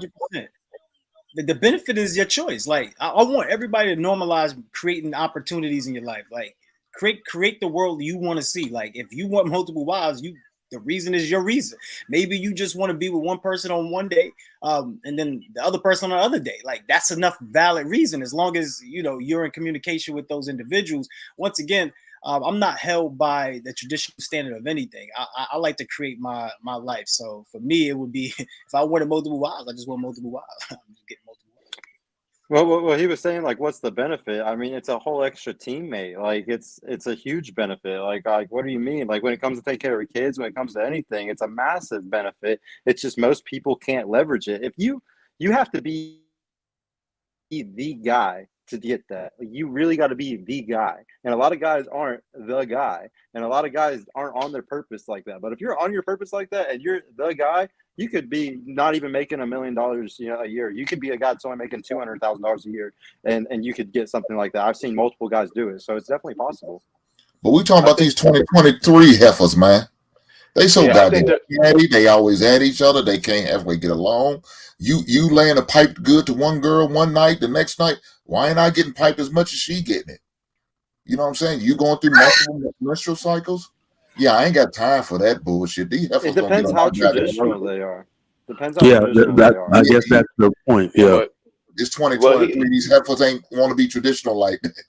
100%. The benefit is your choice. Like I want everybody to normalize creating opportunities in your life. Like create the world you want to see. Like if you want multiple wives, the reason is your reason. Maybe you just want to be with one person on one day, and then the other person on the other day. Like that's enough valid reason as long as you're in communication with those individuals. Once again, I'm not held by the traditional standard of anything. I like to create my life. So for me, it would be if I wanted multiple wives, I just want multiple wives. I'm just getting multiple wives. Well, he was saying, like, what's the benefit? I mean, it's a whole extra teammate. Like, it's a huge benefit. Like, what do you mean? Like, when it comes to take care of kids, when it comes to anything, it's a massive benefit. It's just most people can't leverage it. If you have to be the guy to get that. Like, you really got to be the guy. And a lot of guys aren't the guy. And a lot of guys aren't on their purpose like that. But if you're on your purpose like that and you're the guy, you could be not even making $1 million, a year. You could be a guy that's only making $200,000 a year, and you could get something like that. I've seen multiple guys do it, so it's definitely possible. But we talking about these 2023 heifers, man. They so goddamn catty. They always at each other. They can't halfway get along. You laying a pipe good to one girl one night, the next night, why ain't I getting piped as much as she getting it? You know what I'm saying? You going through multiple menstrual cycles? Yeah, I ain't got time for that bullshit. These it depends how traditional they are. Depends how traditional they are. I guess that's the point. Yeah. But it's 2023. These heifers ain't want to be traditional like that.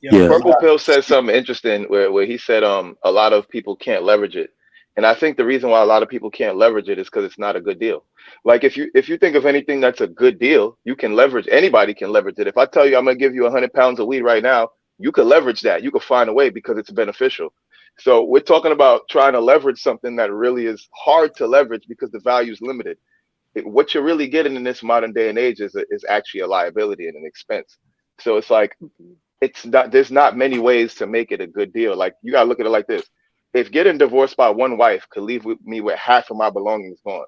Yeah. Purple Pill said something interesting where he said a lot of people can't leverage it. And I think the reason why a lot of people can't leverage it is because it's not a good deal. Like if you think of anything that's a good deal, you can leverage. Anybody can leverage it. If I tell you I'm gonna give you 100 pounds of weed right now, you could leverage that. You could find a way because it's beneficial. So we're talking about trying to leverage something that really is hard to leverage because the value is limited. What you're really getting in this modern day and age is actually a liability and an expense. So it's like there's not many ways to make it a good deal. Like you gotta look at it like this. If getting divorced by one wife could leave me with half of my belongings gone,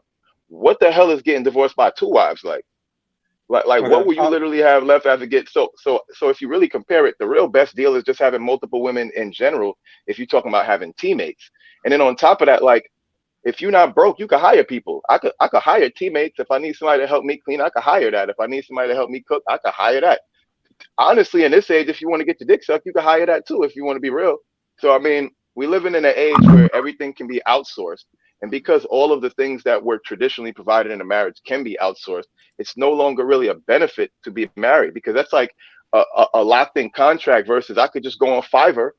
what the hell is getting divorced by two wives like? Like what will you literally have left after get so if you really compare it, the real best deal is just having multiple women in general if you're talking about having teammates. And then on top of that, like if you're not broke, you can hire people. I could hire teammates. If I need somebody to help me clean, I could hire that. If I need somebody to help me cook, I could hire that. Honestly, in this age, if you want to get your dick sucked, you can hire that too if you want to be real. So I mean, we're living in an age where everything can be outsourced. And because all of the things that were traditionally provided in a marriage can be outsourced, it's no longer really a benefit to be married because that's like a locked in contract versus I could just go on Fiverr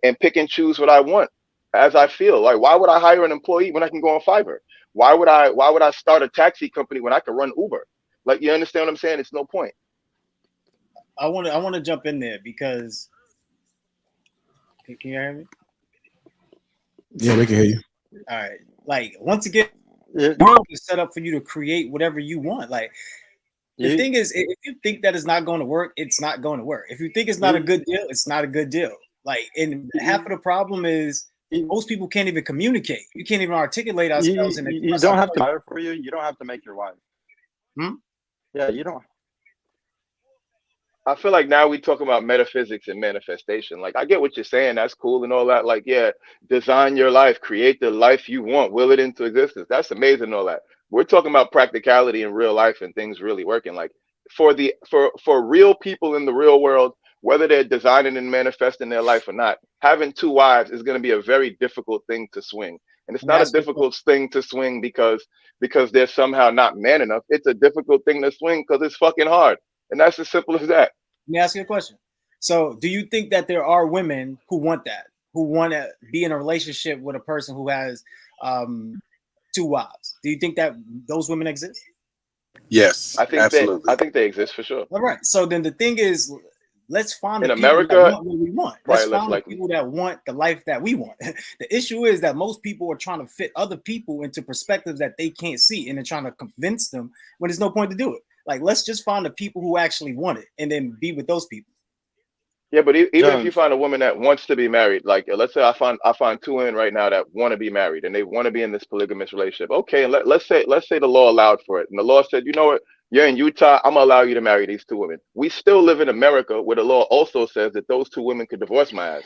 and pick and choose what I want as I feel. Like, why would I hire an employee when I can go on Fiverr? Why would I start a taxi company when I could run Uber? Like, you understand what I'm saying? It's no point. I want to jump in there because can you hear me? Yeah, we can hear you. All right. Like once again, the world is set up for you to create whatever you want. Like the thing is, if you think that it's not going to work, it's not going to work. If you think it's not a good deal, it's not a good deal. Like, and half of the problem is most people can't even communicate. You can't even articulate ourselves. You don't have to hire for you. You don't have to make your wife. Yeah, you don't. I feel like now we talk about metaphysics and manifestation. Like, I get what you're saying. That's cool and all that. Like, yeah, design your life, create the life you want, will it into existence. That's amazing and all that. We're talking about practicality in real life and things really working. Like for real people in the real world, whether they're designing and manifesting their life or not, having two wives is going to be a very difficult thing to swing. And it's not a difficult thing to swing because they're somehow not man enough. It's a difficult thing to swing because it's fucking hard. And that's as simple as that. Let me ask you a question. So do you think that there are women who want that, who want to be in a relationship with a person who has two wives? Do you think that those women exist? Yes, I think absolutely. I think they exist for sure. All right. So then the thing is, let's find in the America people that want what we want. Let's find the likely. people that want the life that we want. The issue is that most people are trying to fit other people into perspectives that they can't see, and they're trying to convince them when there's no point to do it. Like, let's just find the people who actually want it and then be with those people. Yeah, but even if you find a woman that wants to be married, like let's say I find two women right now that want to be married and they want to be in this polygamous relationship. Okay, and let's say the law allowed for it, and the law said, you know what, you're in Utah, I'm gonna allow you to marry these two women. We still live in America where the law also says that those two women could divorce my ass.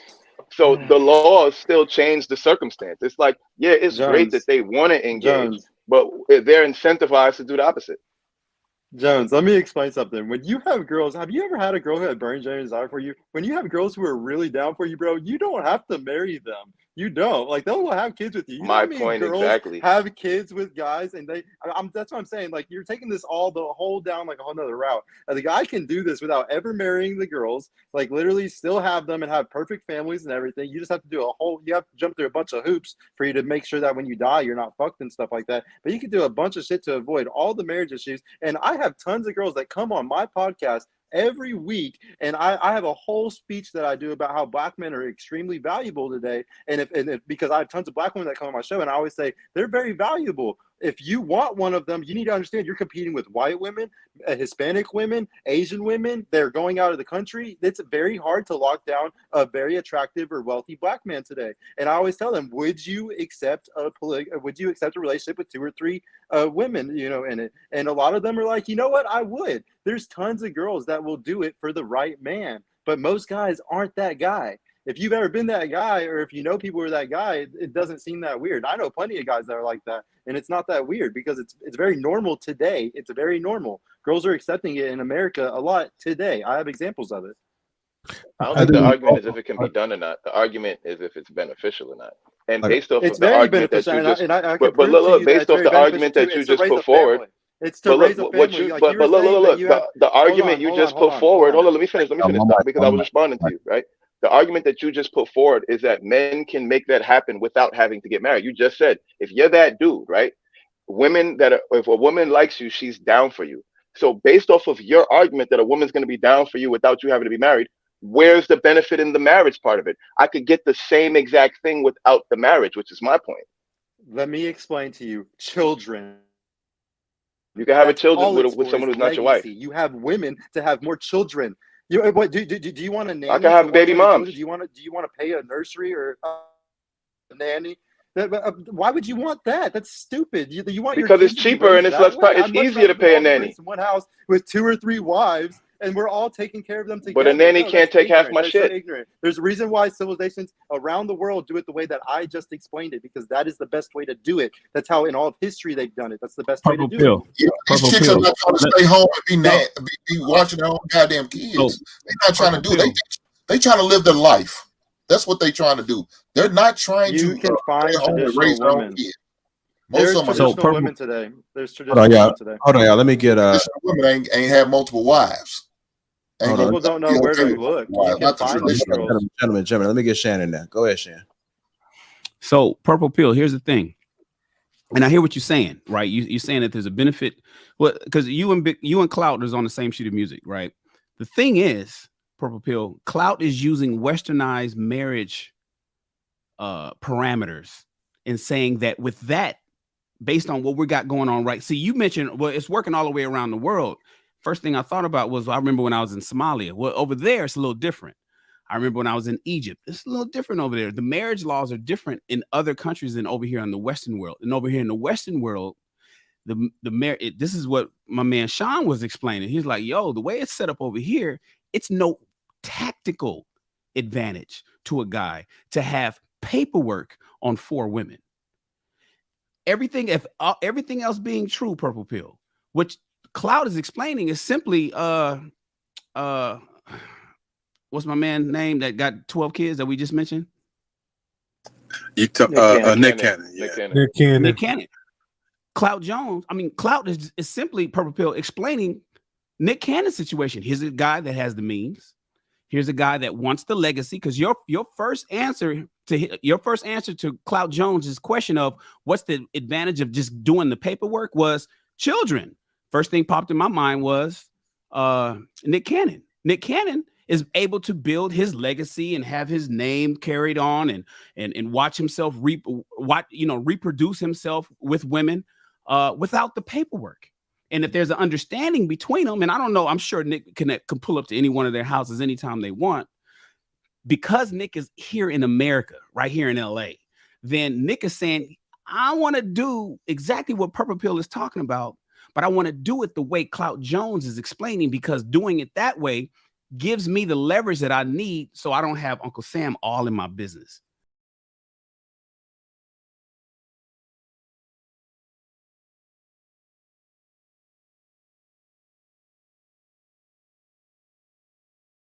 So the laws still change the circumstance. It's like, yeah, it's great that they want to engage. but they're incentivized to do the opposite. Jones, let me explain something. When you have girls, have you ever had a girl who had burning genuine desire for you? When you have girls who are really down for you, bro, you don't have to marry them. You don't. Like, they'll have kids with you. You know My what I mean? point Girls exactly. have kids with guys, and that's what I'm saying. Like, you're taking this the whole down like a whole nother route. The guy can do this without ever marrying the girls, like literally still have them and have perfect families and everything. You just have to you have to jump through a bunch of hoops for you to make sure that when you die, you're not fucked and stuff like that. But you can do a bunch of shit to avoid all the marriage issues. And I have tons of girls that come on my podcast every week, and I have a whole speech that I do about how black men are extremely valuable today, and if because I have tons of black women that come on my show, and I always say they're very valuable. If you want one of them, you need to understand you're competing with white women, Hispanic women, Asian women. They're going out of the country. It's very hard to lock down a very attractive or wealthy black man today. And I always tell them, would you accept a relationship with 2 or 3 women, in it? And a lot of them are like, you know what, I would. There's tons of girls that will do it for the right man, but most guys aren't that guy. If you've ever been that guy, or if you know people who are that guy, it doesn't seem that weird. I know plenty of guys that are like that, and it's not that weird because it's very normal today. It's very normal. Girls are accepting it in America a lot today. I have examples of it. I don't think the argument is if it can be done or not. The argument is if it's beneficial or not. And based off of the argument that you just, but look, based off the argument that you just put forward. It's to raise a family. But look, the argument you just put forward. Hold on, let me finish that because I was responding to you, right? The argument that you just put forward is that men can make that happen without having to get married. You just said, if you're that dude, right? If a woman likes you, she's down for you. So based off of your argument that a woman's going to be down for you without you having to be married, where's the benefit in the marriage part of it? I could get the same exact thing without the marriage, which is my point. Let me explain to you. Children. You can have a children with someone who's not your wife. You have women to have more children. What do you want a nanny? I can have baby moms. Do you want to pay a nursery or a nanny? Why would you want that? That's stupid. You want because it's cheaper and it's less. It's easier to pay a nanny. One house with 2 or 3 wives, and we're all taking care of them together. But a nanny can't take half my shit. So ignorant. There's a reason why civilizations around the world do it the way that I just explained it, because that is the best way to do it. That's how in all of history they've done it. That's the best way to do it. Yeah, these chicks are not trying to stay home and be watching their own goddamn kids. They're not trying to do it. They trying to live their life. That's what they're trying to do. They're not trying to find raise their own kids. Most of them are women today. There's traditional women today. Hold on, y'all. Let me get women ain't have multiple wives. People don't know where to look. Gentlemen, let me get Shannon now. Go ahead, Shannon. So, Purple Pill, here's the thing. And I hear what you're saying, right? You're saying that there's a benefit. Well, because you and Clout is on the same sheet of music, right? The thing is, Purple Pill, Clout is using westernized marriage parameters and saying that with that, based on what we got going on, right? See, you mentioned, well, it's working all the way around the world. First thing I thought about was, I remember when I was in Somalia. Well, over there, it's a little different. I remember when I was in Egypt, it's a little different over there. The marriage laws are different in other countries than over here in the Western world. And over here in the Western world, this is what my man Sean was explaining. He's like, yo, the way it's set up over here, it's no tactical advantage to a guy to have paperwork on 4 women. Everything else being true, Purple Pill, which Cloud is explaining is simply what's my man's name that got 12 kids that we just mentioned? Nick Cannon. Nick Cannon. Clout Jones. I mean, Clout is simply, Purple Pill, explaining Nick Cannon's situation. Here's a guy that has the means. Here's a guy that wants the legacy. Because your first answer to Clout Jones's question of what's the advantage of just doing the paperwork was children. First thing popped in my mind was Nick Cannon. Nick Cannon is able to build his legacy and have his name carried on and watch himself reproduce himself with women without the paperwork. And if there's an understanding between them, and I don't know, I'm sure Nick can pull up to any one of their houses anytime they want, because Nick is here in America, right here in LA, then Nick is saying, I want to do exactly what Purple Pill is talking about, but I want to do it the way Clout Jones is explaining, because doing it that way gives me the leverage that I need so I don't have Uncle Sam all in my business.